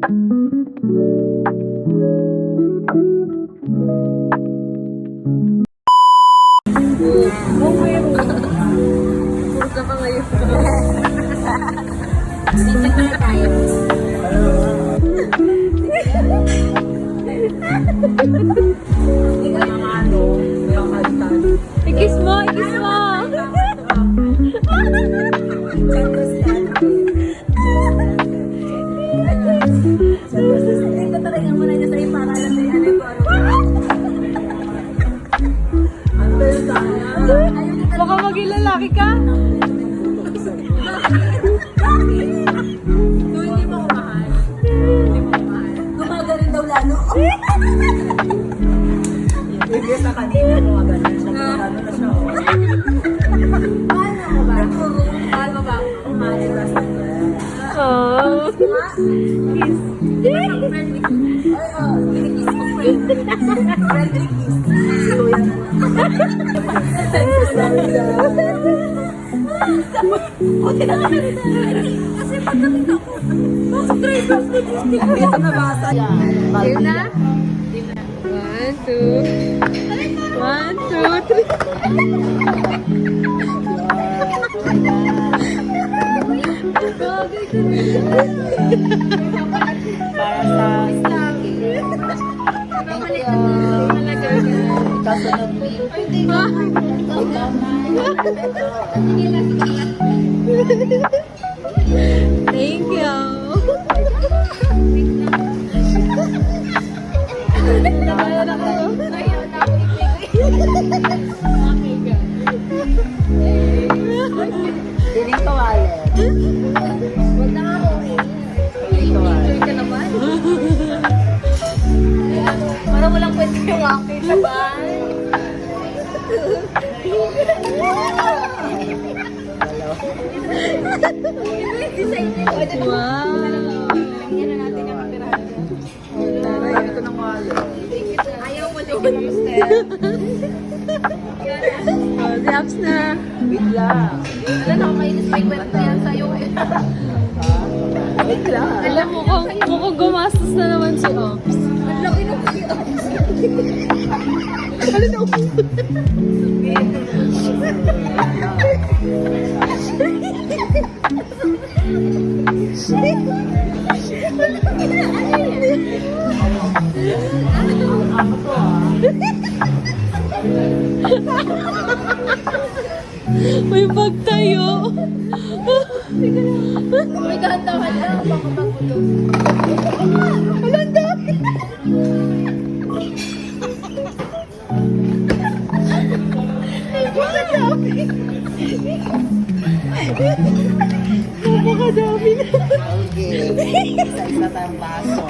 Ikis mo, ikis mo. Baka maging lalaki ka. Hindi mo ko mahal. Hindi mo ko mahal. Gumagaling daw lalo. Hindi sa kanina gumagaling siya. Gumagaling na siya. Mahal mo ba? Mahal mo ba? Mahal mo ba? Oh. Kiss. Friendly kiss. Kiss mo friendly. Friendly kiss. So yan. Buti na nga kasi pagdating ako, nasa driver's statistic ko ito nabasa. Game na? 1, 2. 1, 2, 3. Para sa stocking. Kasunod mo yun. Thank you. Nagayan ako. Diling kawali. Huwag na ako eh. Diling kawali. Enjoy ka naman. Parang walang pwede yung akin. Bye. Wow. Yan na natin yung kapirahan dyan. Ayaw ko ng wali. Ayaw mo yung hamster. Oh, si Abs na. Wait lang. Wala na, mainis may kwento yan sa'yo eh. Wait lang. Alam mo, mukhang gumastos na naman si Abs. Ang laki ng kaya. Ano na upo? May bag tayo. May dahan-dahan lang. Baka magulog. Walang dami. Napakadami. Napakadami na. Okay. Isa-isa tayong baso.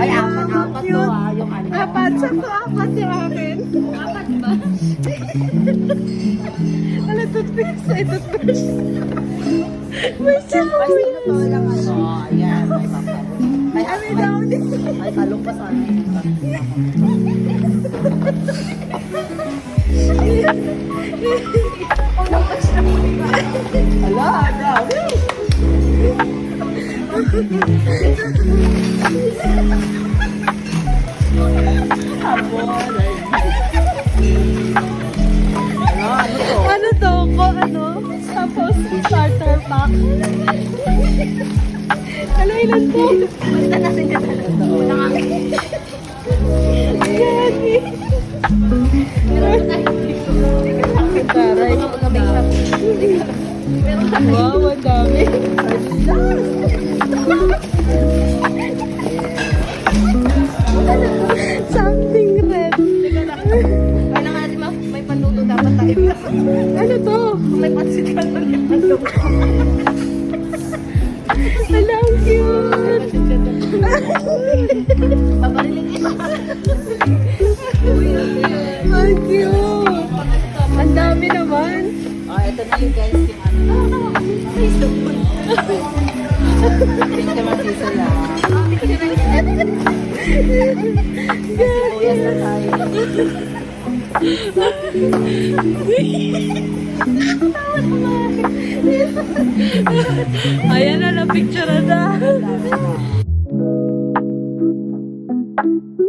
Ay, apat-apat to ah. Yung ano. Apat. Sakto apat yung akin. Apat ba? Wala, toothpaste. Ay, toothpaste. May Ay, simoy. sino to lang ano? Ayan, may papabot. Ay, Ay, daw din. ay, talong pa sana. Ala, dami. Ano to? Ano? Tapos, starter pack. Ano, ilan to? Basta natin ka talaga. Una kami. Gani. Taray. Wow, ang dami. Something red. Kaya nga natin may panluto dapat tayo. Ano to? May pansit ka lang yung panluto. Ala, ang cute. Papariling ito. Ang cute. Ang dami naman. Oh, ito na yung guys. Yung ano. Pink naman sisa lang. Sibuyas na tayo. Ayan na, na-picture na. Thank